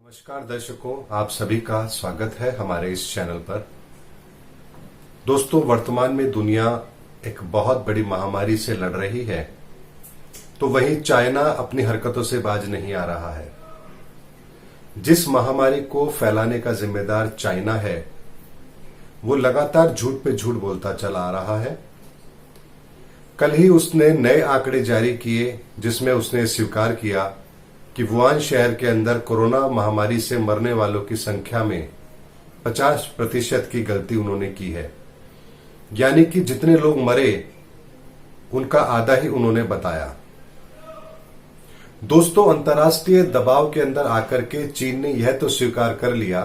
नमस्कार दर्शकों, आप सभी का स्वागत है हमारे इस चैनल पर। दोस्तों, वर्तमान में दुनिया एक बहुत बड़ी महामारी से लड़ रही है, तो वहीं चाइना अपनी हरकतों से बाज नहीं आ रहा है। जिस महामारी को फैलाने का जिम्मेदार चाइना है, वो लगातार झूठ पे झूठ बोलता चला आ रहा है। कल ही उसने नए आंकड़े जारी किए, जिसमें उसने स्वीकार किया कि वुहान शहर के अंदर कोरोना महामारी से मरने वालों की संख्या में 50% की गलती उन्होंने की है। यानी कि जितने लोग मरे उनका आधा ही उन्होंने बताया। दोस्तों, अंतर्राष्ट्रीय दबाव के अंदर आकर के चीन ने यह तो स्वीकार कर लिया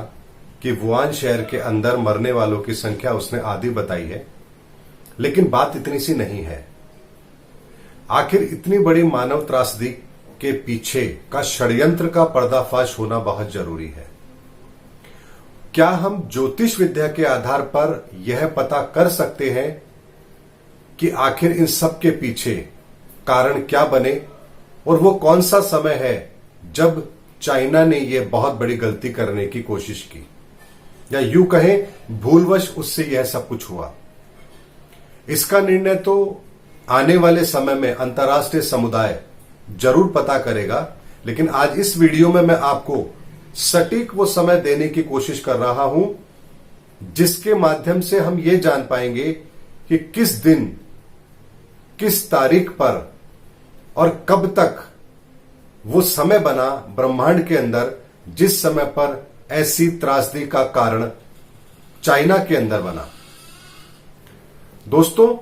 कि वुहान शहर के अंदर मरने वालों की संख्या उसने आधी बताई है, लेकिन बात इतनी सी नहीं है। आखिर इतनी बड़ी मानव त्रासदी के पीछे का षड्यंत्र का पर्दाफाश होना बहुत जरूरी है। क्या हम ज्योतिष विद्या के आधार पर यह पता कर सकते हैं कि आखिर इन सब के पीछे कारण क्या बने और वो कौन सा समय है जब चाइना ने यह बहुत बड़ी गलती करने की कोशिश की, या यूं कहें भूलवश उससे यह सब कुछ हुआ? इसका निर्णय तो आने वाले समय में अंतर्राष्ट्रीय समुदाय जरूर पता करेगा, लेकिन आज इस वीडियो में मैं आपको सटीक वो समय देने की कोशिश कर रहा हूं जिसके माध्यम से हम ये जान पाएंगे कि किस दिन, किस तारीख पर और कब तक वो समय बना ब्रह्मांड के अंदर जिस समय पर ऐसी त्रासदी का कारण चाइना के अंदर बना। दोस्तों,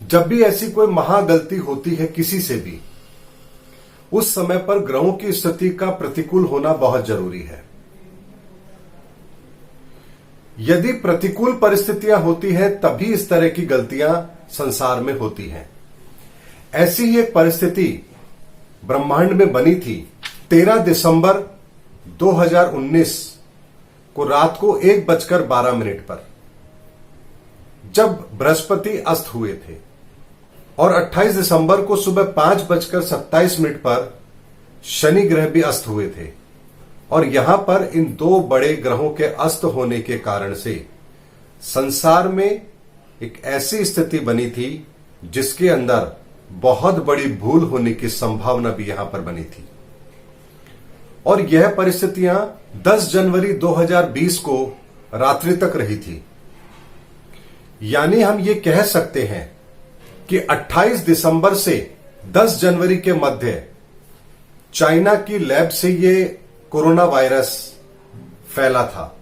जब भी ऐसी कोई महागलती होती है किसी से भी, उस समय पर ग्रहों की स्थिति का प्रतिकूल होना बहुत जरूरी है। यदि प्रतिकूल परिस्थितियां होती हैं तभी इस तरह की गलतियां संसार में होती हैं। ऐसी ही एक परिस्थिति ब्रह्मांड में बनी थी 13 दिसंबर 2019 को रात को 1:12 पर, जब बृहस्पति अस्त हुए थे, और 28 दिसंबर को सुबह 5:27 पर शनि ग्रह भी अस्त हुए थे। और यहां पर इन दो बड़े ग्रहों के अस्त होने के कारण से संसार में एक ऐसी स्थिति बनी थी जिसके अंदर बहुत बड़ी भूल होने की संभावना भी यहां पर बनी थी। और यह परिस्थितियां 10 जनवरी 2020 को रात्रि तक रही थी। यानी हम ये कह सकते हैं कि 28 दिसंबर से 10 जनवरी के मध्य चाइना की लैब से ये कोरोना वायरस फैला था।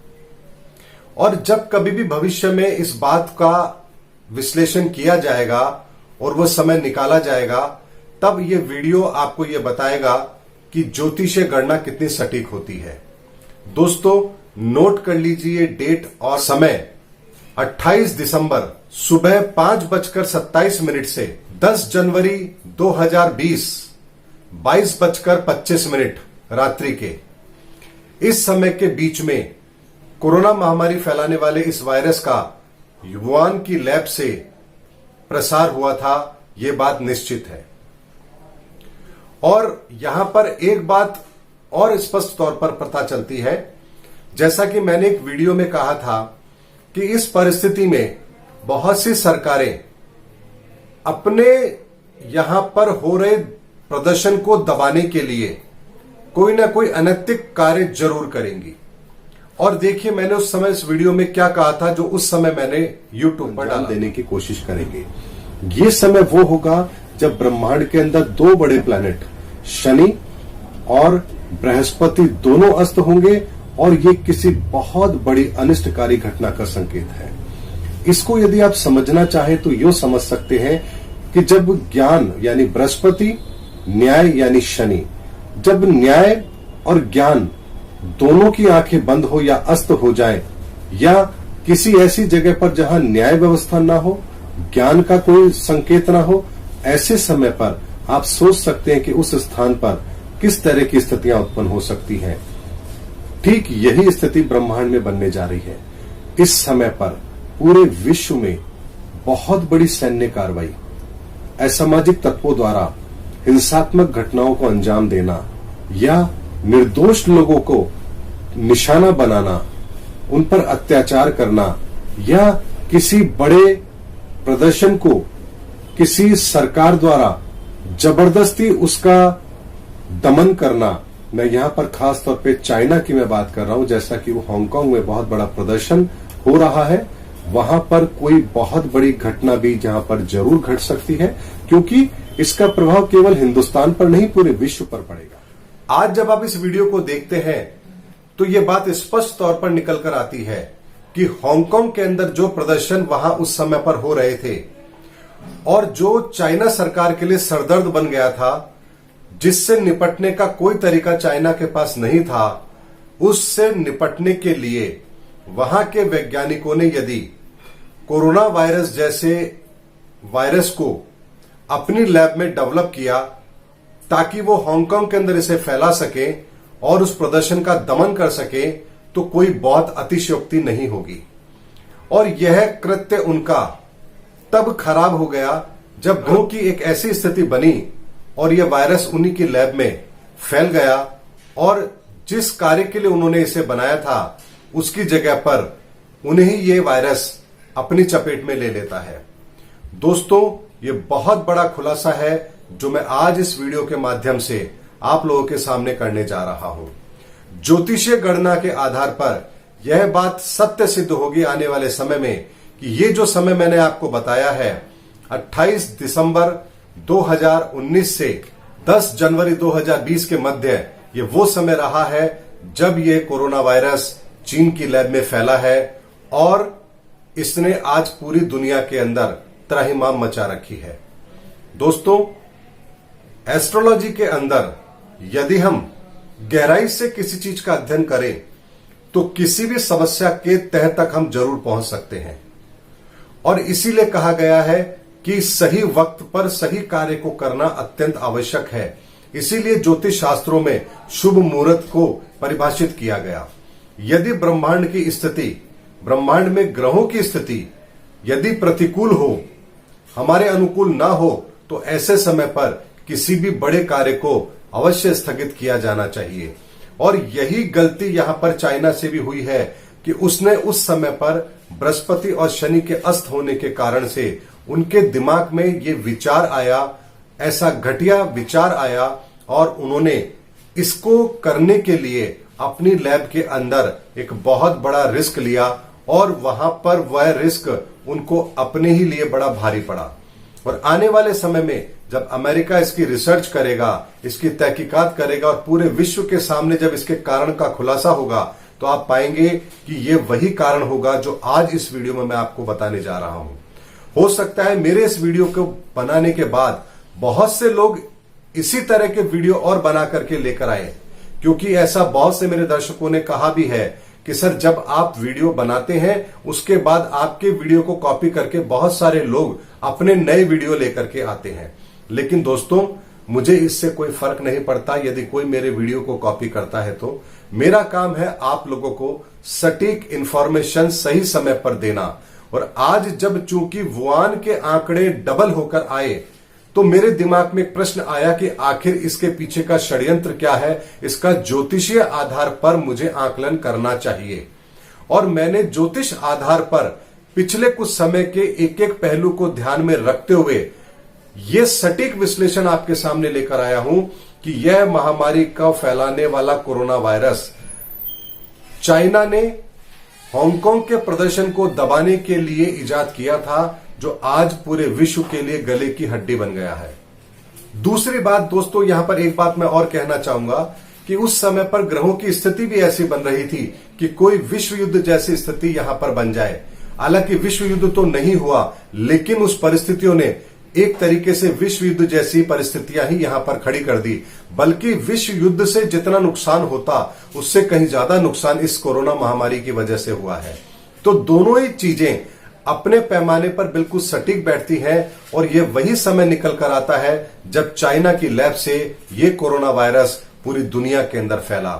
और जब कभी भी भविष्य में इस बात का विश्लेषण किया जाएगा और वो समय निकाला जाएगा, तब ये वीडियो आपको ये बताएगा कि ज्योतिषीय गणना कितनी सटीक होती है। दोस्तों, नोट कर लीजिए डेट और समय। 28 दिसंबर सुबह 5:27 से 10 जनवरी 2020 22:25 रात्रि के इस समय के बीच में कोरोना महामारी फैलाने वाले इस वायरस का वुहान की लैब से प्रसार हुआ था, यह बात निश्चित है। और यहां पर एक बात और स्पष्ट तौर पर पता चलती है, जैसा कि मैंने एक वीडियो में कहा था कि इस परिस्थिति में बहुत सी सरकारें अपने यहां पर हो रहे प्रदर्शन को दबाने के लिए कोई ना कोई अनैतिक कार्य जरूर करेंगी। और देखिए, मैंने उस समय इस वीडियो में क्या कहा था, जो उस समय मैंने यूट्यूब पर डाल देने की कोशिश करेंगे। ये समय वो होगा जब ब्रह्मांड के अंदर दो बड़े प्लैनेट शनि और बृहस्पति दोनों अस्त होंगे, और ये किसी बहुत बड़ी अनिष्टकारी घटना का संकेत है। इसको यदि आप समझना चाहें तो यूं समझ सकते हैं कि जब ज्ञान यानी बृहस्पति, न्याय यानी शनि, जब न्याय और ज्ञान दोनों की आंखें बंद हो या अस्त हो जाए, या किसी ऐसी जगह पर जहां न्याय व्यवस्था ना हो, ज्ञान का कोई संकेत ना हो, ऐसे समय पर आप सोच सकते हैं कि उस स्थान पर किस तरह की स्थितियां उत्पन्न हो सकती हैं। ठीक यही स्थिति ब्रह्मांड में बनने जा रही है। इस समय पर पूरे विश्व में बहुत बड़ी सैन्य कार्रवाई, असामाजिक तत्वों द्वारा हिंसात्मक घटनाओं को अंजाम देना, या निर्दोष लोगों को निशाना बनाना, उन पर अत्याचार करना या किसी बड़े प्रदर्शन को किसी सरकार द्वारा जबरदस्ती उसका दमन करना, मैं यहां पर खास तौर पे चाइना की मैं बात कर रहा हूं, जैसा कि वो हांगकांग में बहुत बड़ा प्रदर्शन हो रहा है, वहां पर कोई बहुत बड़ी घटना भी जहां पर जरूर घट सकती है, क्योंकि इसका प्रभाव केवल हिंदुस्तान पर नहीं पूरे विश्व पर पड़ेगा। आज जब आप इस वीडियो को देखते हैं तो ये बात स्पष्ट तौर पर निकल कर आती है कि हांगकांग के अंदर जो प्रदर्शन वहां उस समय पर हो रहे थे और जो चाइना सरकार के लिए सरदर्द बन गया था, जिससे निपटने का कोई तरीका चाइना के पास नहीं था, उससे निपटने के लिए वहां के वैज्ञानिकों ने यदि कोरोना वायरस जैसे वायरस को अपनी लैब में डेवलप किया ताकि वो हांगकांग के अंदर इसे फैला सके और उस प्रदर्शन का दमन कर सके, तो कोई बहुत अतिशयोक्ति नहीं होगी। और यह कृत्य उनका तब खराब हो गया जब ग्रहों की एक ऐसी स्थिति बनी और यह वायरस उन्हीं की लैब में फैल गया और जिस कार्य के लिए उन्होंने इसे बनाया था उसकी जगह पर उन्हें ही ये वायरस अपनी चपेट में ले लेता है। दोस्तों, ये बहुत बड़ा खुलासा है जो मैं आज इस वीडियो के माध्यम से आप लोगों के सामने करने जा रहा हूं। ज्योतिषीय गणना के आधार पर यह बात सत्य सिद्ध होगी आने वाले समय में कि ये जो समय मैंने आपको बताया है 28 दिसंबर 2019 से 10 जनवरी 2020 के मध्य, ये वो समय रहा है जब ये कोरोना वायरस चीन की लैब में फैला है और इसने आज पूरी दुनिया के अंदर त्राहिमाम मचा रखी है। दोस्तों, एस्ट्रोलॉजी के अंदर यदि हम गहराई से किसी चीज का अध्ययन करें तो किसी भी समस्या के तह तक हम जरूर पहुंच सकते हैं और इसीलिए कहा गया है कि सही वक्त पर सही कार्य को करना अत्यंत आवश्यक है। इसीलिए ज्योतिष शास्त्रों में शुभ मुहूर्त को परिभाषित किया गया। यदि ब्रह्मांड की स्थिति, ब्रह्मांड में ग्रहों की स्थिति यदि प्रतिकूल हो, हमारे अनुकूल ना हो, तो ऐसे समय पर किसी भी बड़े कार्य को अवश्य स्थगित किया जाना चाहिए। और यही गलती यहां पर चाइना से भी हुई है कि उसने उस समय पर बृहस्पति और शनि के अस्त होने के कारण से उनके दिमाग में ये विचार आया, ऐसा घटिया विचार आया और उन्होंने इसको करने के लिए अपनी लैब के अंदर एक बहुत बड़ा रिस्क लिया और वहां पर वह रिस्क उनको अपने ही लिए बड़ा भारी पड़ा। और आने वाले समय में जब अमेरिका इसकी रिसर्च करेगा, इसकी तहकीकात करेगा और पूरे विश्व के सामने जब इसके कारण का खुलासा होगा, तो आप पाएंगे कि ये वही कारण होगा जो आज इस वीडियो में मैं आपको बताने जा रहा हूं। हो सकता है मेरे इस वीडियो को बनाने के बाद बहुत से लोग इसी तरह के वीडियो और बना करके लेकर आए, क्योंकि ऐसा बहुत से मेरे दर्शकों ने कहा भी है कि सर जब आप वीडियो बनाते हैं उसके बाद आपके वीडियो को कॉपी करके बहुत सारे लोग अपने नए वीडियो लेकर के आते हैं। लेकिन दोस्तों, मुझे इससे कोई फर्क नहीं पड़ता यदि कोई मेरे वीडियो को कॉपी करता है तो मेरा काम है आप लोगों को सटीक इंफॉर्मेशन सही समय पर देना। और आज जब चूंकि वुहान के आंकड़े डबल होकर आए तो मेरे दिमाग में एक प्रश्न आया कि आखिर इसके पीछे का षड्यंत्र क्या है, इसका ज्योतिषीय आधार पर मुझे आकलन करना चाहिए। और मैंने ज्योतिष आधार पर पिछले कुछ समय के एक एक पहलू को ध्यान में रखते हुए यह सटीक विश्लेषण आपके सामने लेकर आया हूं कि यह महामारी का फैलाने वाला कोरोना वायरस चाइना ने हांगकांग के प्रदर्शन को दबाने के लिए इजाद किया था, जो आज पूरे विश्व के लिए गले की हड्डी बन गया है। दूसरी बात दोस्तों, यहां पर एक बात मैं और कहना चाहूंगा कि उस समय पर ग्रहों की स्थिति भी ऐसी बन रही थी कि कोई विश्व युद्ध जैसी स्थिति यहां पर बन जाए। हालांकि विश्व युद्ध तो नहीं हुआ, लेकिन उस परिस्थितियों ने एक तरीके से विश्व युद्ध जैसी परिस्थितियां ही यहां पर खड़ी कर दी। बल्कि विश्व युद्ध से जितना नुकसान होता उससे कहीं ज्यादा नुकसान इस कोरोना महामारी की वजह से हुआ है। तो दोनों ही चीजें अपने पैमाने पर बिल्कुल सटीक बैठती है और ये वही समय निकल कर आता है जब चाइना की लैब से ये कोरोना वायरस पूरी दुनिया के अंदर फैला।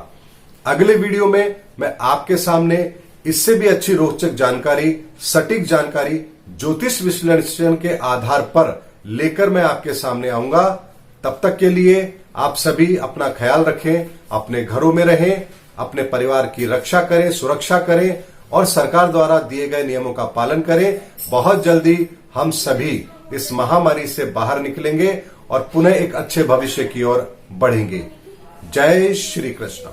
अगले वीडियो में मैं आपके सामने इससे भी अच्छी रोचक जानकारी, सटीक जानकारी ज्योतिष विश्लेषण के आधार पर लेकर मैं आपके सामने आऊंगा। तब तक के लिए आप सभी अपना ख्याल रखें, अपने घरों में रहें, अपने परिवार की रक्षा करें, सुरक्षा करें और सरकार द्वारा दिए गए नियमों का पालन करें। बहुत जल्दी हम सभी इस महामारी से बाहर निकलेंगे और पुनः एक अच्छे भविष्य की ओर बढ़ेंगे। जय श्री कृष्ण।